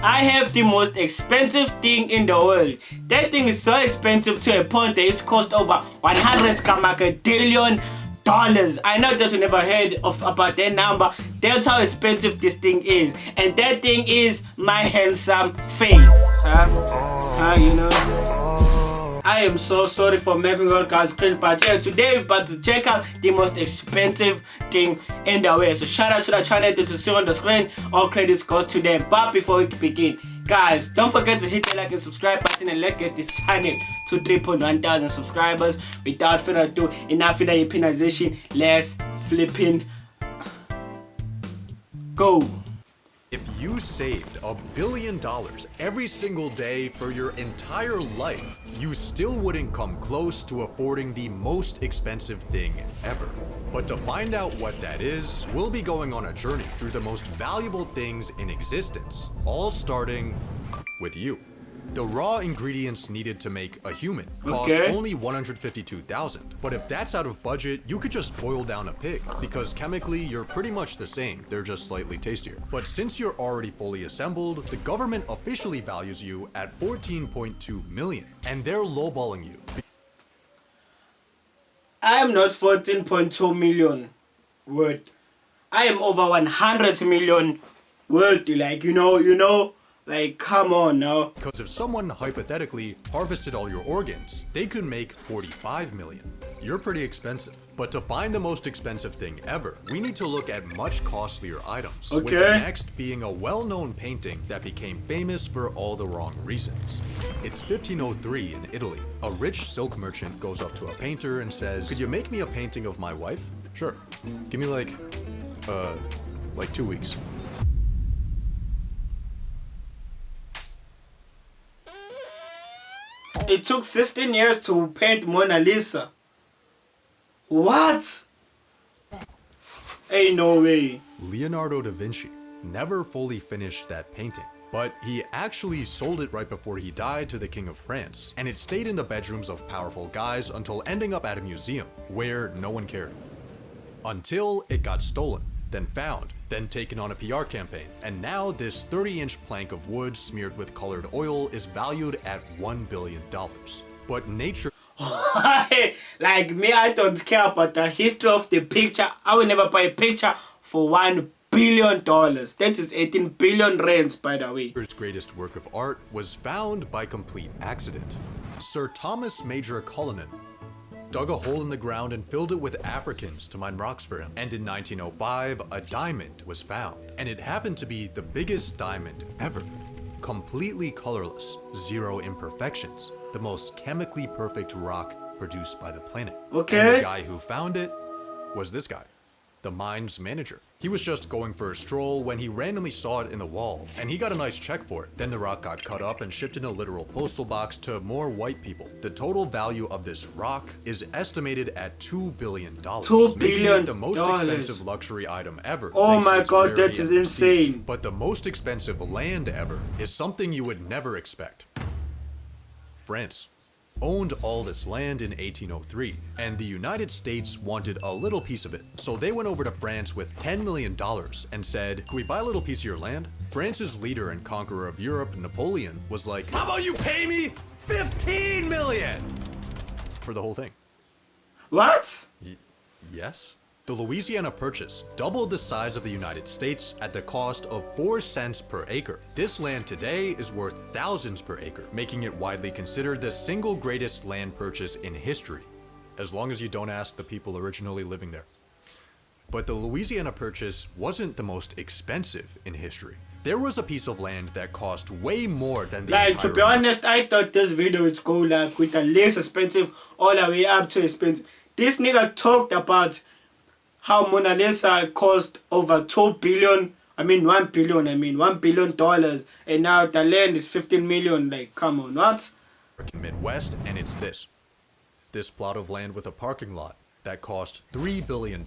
I have the most expensive thing in the world. That thing is so expensive to a point that it's cost over 100 kamakadillion dollars. I know that you never heard of about that number. That's how expensive this thing is. And that thing is my handsome face. You know. I am so sorry for making all guys cringe, but yeah, today we're about to check out the most expensive thing in the world. So shout out to the channel that you see on the screen. All credits goes to them. But before we begin, guys, don't forget to hit the like and subscribe button and let's get this channel to 3,100 subscribers. Without further ado, enough with the opinization. Let's flipping go. If you saved $1 billion every single day for your entire life, you still wouldn't come close to affording the most expensive thing ever. But to find out what that is, we'll be going on a journey through the most valuable things in existence, all starting with you. The raw ingredients needed to make a human cost only $152,000. But if that's out of budget, you could just boil down a pig, because chemically you're pretty much the same, they're just slightly tastier. But since you're already fully assembled, the government officially values you at $14.2 million, and they're lowballing you. I am not 14.2 million worth. I am over 100 million worth. Like, you know. Like, come on now. Because if someone hypothetically harvested all your organs, they could make 45 million. You're pretty expensive. But to find the most expensive thing ever, we need to look at much costlier items. With the next being a well-known painting that became famous for all the wrong reasons. It's 1503 in Italy. A rich silk merchant goes up to a painter and says, "Could you make me a painting of my wife?" "Sure. Give me like 2 weeks." It took 16 years to paint Mona Lisa. What? Ain't no way. Leonardo da Vinci never fully finished that painting, but he actually sold it right before he died to the King of France, and it stayed in the bedrooms of powerful guys until ending up at a museum where no one cared. Until it got stolen, then found, then taken on a PR campaign, and now this 30-inch plank of wood smeared with colored oil is valued at $1 billion. But nature... Like me, I don't care about the history of the picture. I will never buy a picture for $1 billion. That is 18 billion rands, by the way. Nature's greatest work of art was found by complete accident. Sir Thomas Major Cullinan dug a hole in the ground and filled it with Africans to mine rocks for him. And in 1905, a diamond was found. And it happened to be the biggest diamond ever. Completely colorless, zero imperfections. The most chemically perfect rock produced by the planet. And the guy who found it was this guy, the mine's manager. He was just going for a stroll when he randomly saw it in the wall, and he got a nice check for it. Then the rock got cut up and shipped in a literal postal box to more white people. The total value of this rock is estimated at $2 billion. $2 billion. Making it the most expensive luxury item ever. Oh my god, that is insane. But the most expensive land ever is something you would never expect. France owned all this land in 1803, and the United States wanted a little piece of it. So they went over to France with $10 million and said, "Can we buy a little piece of your land?" France's leader and conqueror of Europe, Napoleon, was like, "How about you pay me $15 million for the whole thing?" What? Yes. The Louisiana Purchase doubled the size of the United States at the cost of 4 cents per acre. This land today is worth thousands per acre, making it widely considered the single greatest land purchase in history, as long as you don't ask the people originally living there. But the Louisiana Purchase wasn't the most expensive in history. There was a piece of land that cost way more than the entire... to be honest, I thought this video would go like with the least expensive all the way up to expensive. This nigga talked about how Mona Lisa cost over $1 billion, and now the land is 15 million. Like, come on, what? Midwest, and it's this plot of land with a parking lot that cost $3 billion.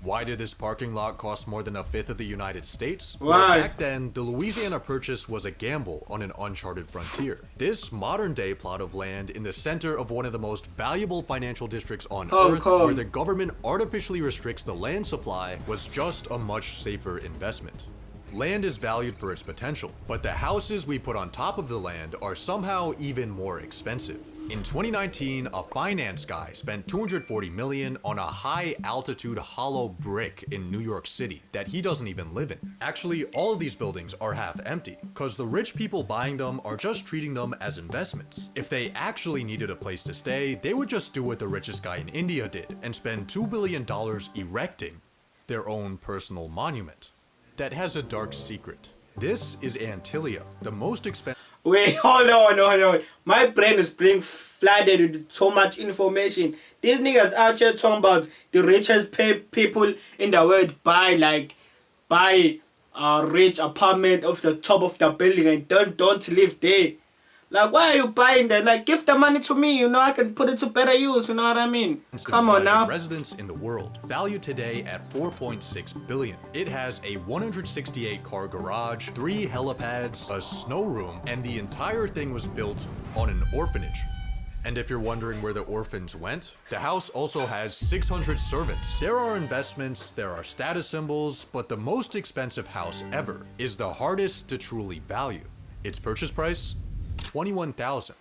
Why did this parking lot cost more than a fifth of the United States? Why? Well, back then, the Louisiana Purchase was a gamble on an uncharted frontier. This modern-day plot of land in the center of one of the most valuable financial districts on Earth, where the government artificially restricts the land supply, was just a much safer investment. Land is valued for its potential, but the houses we put on top of the land are somehow even more expensive. In 2019, a finance guy spent $240 million on a high-altitude hollow brick in New York City that he doesn't even live in. Actually, all of these buildings are half empty, cause the rich people buying them are just treating them as investments. If they actually needed a place to stay, they would just do what the richest guy in India did and spend $2 billion erecting their own personal monument. That has a dark secret. This is Antilia, the most expensive. Wait, hold on. My brain is being flooded with so much information. These niggas out here talking about the richest people in the world buy a rich apartment off the top of the building and don't live there. Like, why are you buying that? Like, give the money to me, I can put it to better use, you know what I mean? Come on now. Residence in the world, valued today at $4.6 billion. It has a 168-car garage, 3 helipads, a snow room, and the entire thing was built on an orphanage. And if you're wondering where the orphans went, the house also has 600 servants. There are investments, there are status symbols, but the most expensive house ever is the hardest to truly value. Its purchase price? £21,000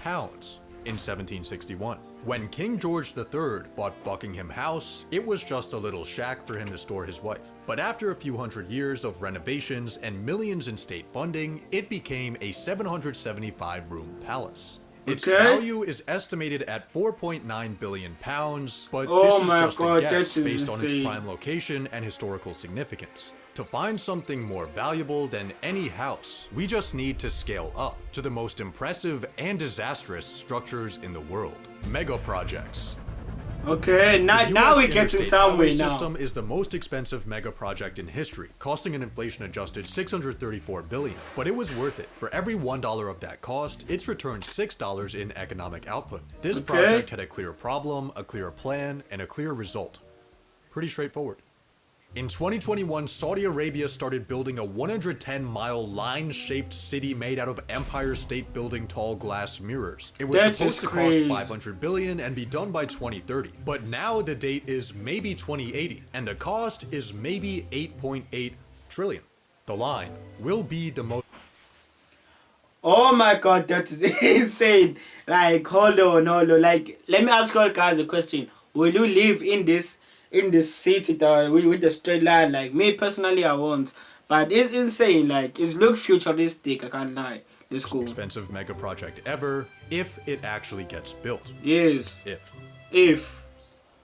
in 1761. When King George III bought Buckingham House, it was just a little shack for him to store his wife. But after a few hundred years of renovations and millions in state funding, it became a 775-room palace. Its value is estimated at £4.9 billion, but this is just a guess based on its prime location and historical significance. To find something more valuable than any house, we just need to scale up to the most impressive and disastrous structures in the world. Mega projects. Okay, now we get to somewhere now. The system is the most expensive mega project in history, costing an inflation-adjusted $634 billion. But it was worth it. For every $1 of that cost, it's returned $6 in economic output. This project had a clear problem, a clear plan, and a clear result. Pretty straightforward. In 2021, Saudi Arabia started building a 110-mile line-shaped city made out of Empire State Building tall glass mirrors. It was supposed to cost $500 billion and be done by 2030. But now the date is maybe 2080, and the cost is maybe 8.8 trillion. The line will be the most... Oh my god, that is insane. Like, hold on. Like, let me ask you guys a question. Will you live in this city with the straight line? Like, me personally, I won't, but it's insane. Like, it looks futuristic, I can't lie. It's cool. Expensive mega project ever, if it actually gets built. Yes. If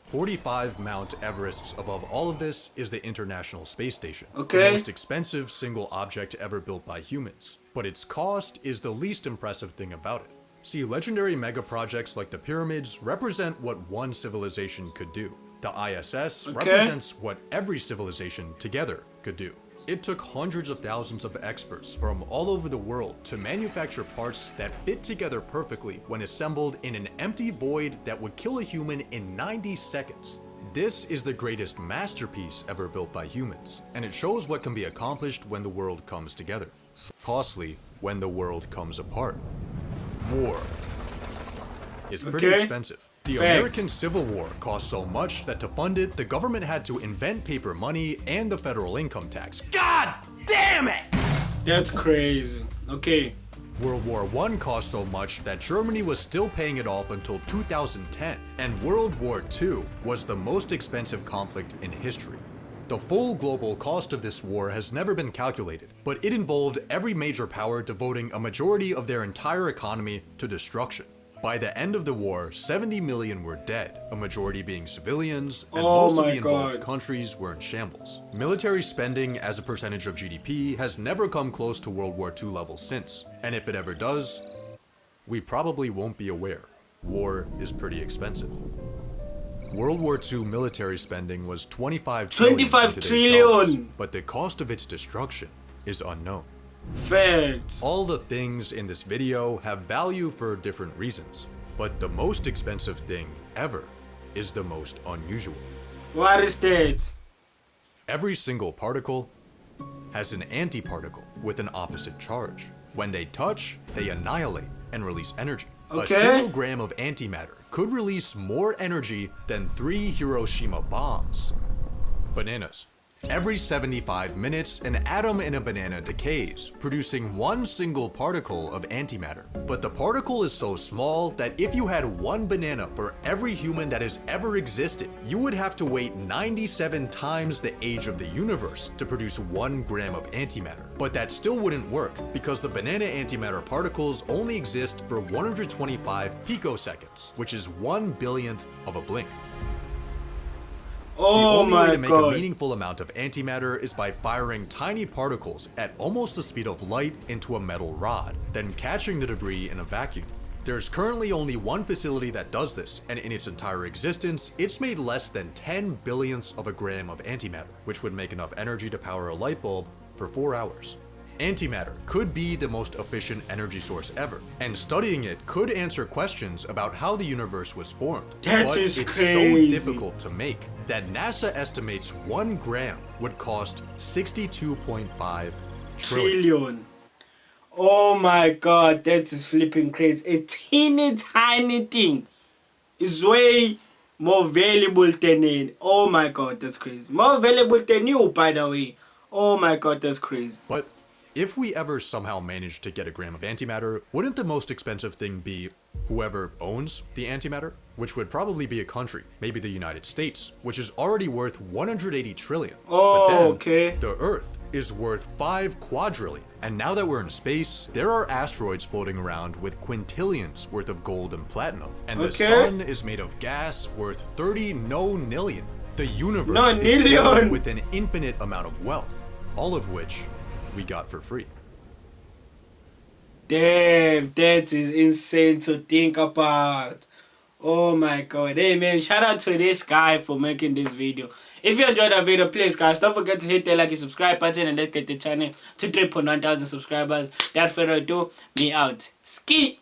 45 Mount Everests above all of this is the International Space Station. Okay. The most expensive single object ever built by humans, but its cost is the least impressive thing about it. See, legendary mega projects like the pyramids represent what one civilization could do. The ISS represents what every civilization together could do. It took hundreds of thousands of experts from all over the world to manufacture parts that fit together perfectly when assembled in an empty void that would kill a human in 90 seconds. This is the greatest masterpiece ever built by humans, and it shows what can be accomplished when the world comes together. Costly when the world comes apart. War is pretty expensive. The American Civil War cost so much that to fund it, the government had to invent paper money and the federal income tax. God damn it! That's crazy. Okay. World War I cost so much that Germany was still paying it off until 2010, and World War II was the most expensive conflict in history. The full global cost of this war has never been calculated, but it involved every major power devoting a majority of their entire economy to destruction. By the end of the war, 70 million were dead, a majority being civilians, and most of the involved countries were in shambles. Military spending as a percentage of GDP has never come close to World War II levels since, and if it ever does, we probably won't be aware. War is pretty expensive. World War II military spending was 25 trillion, but the cost of its destruction is unknown. Facts. All the things in this video have value for different reasons, but the most expensive thing ever is the most unusual. What is that? Every single particle has an antiparticle with an opposite charge. When they touch, they annihilate and release energy. A single gram of antimatter could release more energy than 3 Hiroshima bombs. Bananas. Every 75 minutes, an atom in a banana decays, producing one single particle of antimatter. But the particle is so small that if you had one banana for every human that has ever existed, you would have to wait 97 times the age of the universe to produce 1 gram of antimatter. But that still wouldn't work because the banana antimatter particles only exist for 125 picoseconds, which is 1/1000th of a blink. The only way to make a meaningful amount of antimatter is by firing tiny particles at almost the speed of light into a metal rod, then catching the debris in a vacuum. There's currently only one facility that does this, and in its entire existence, it's made less than 10 billionths of a gram of antimatter, which would make enough energy to power a light bulb for 4 hours. Antimatter could be the most efficient energy source ever, and studying it could answer questions about how the universe was formed. But it's so difficult to make that NASA estimates 1 gram would cost 62.5 trillion. Oh my god, that is flipping crazy. A teeny tiny thing is way more valuable than it. Oh my god, that's crazy. More valuable than you, by the way. Oh my god, that's crazy. But if we ever somehow manage to get a gram of antimatter, wouldn't the most expensive thing be whoever owns the antimatter? Which would probably be a country, maybe the United States, which is already worth 180 trillion. Oh, but then, okay. The Earth is worth 5 quadrillion. And now that we're in space, there are asteroids floating around with quintillions worth of gold and platinum. And the sun is made of gas worth 30 nonillion. The universe is filled with an infinite amount of wealth, all of which we got for free. Damn, that is insane to think about. Oh my god. Hey man, shout out to this guy for making this video. If you enjoyed the video, please guys, don't forget to hit the like and subscribe button, and let's get the channel to 3,100 subscribers. Without further ado, me out. Ski!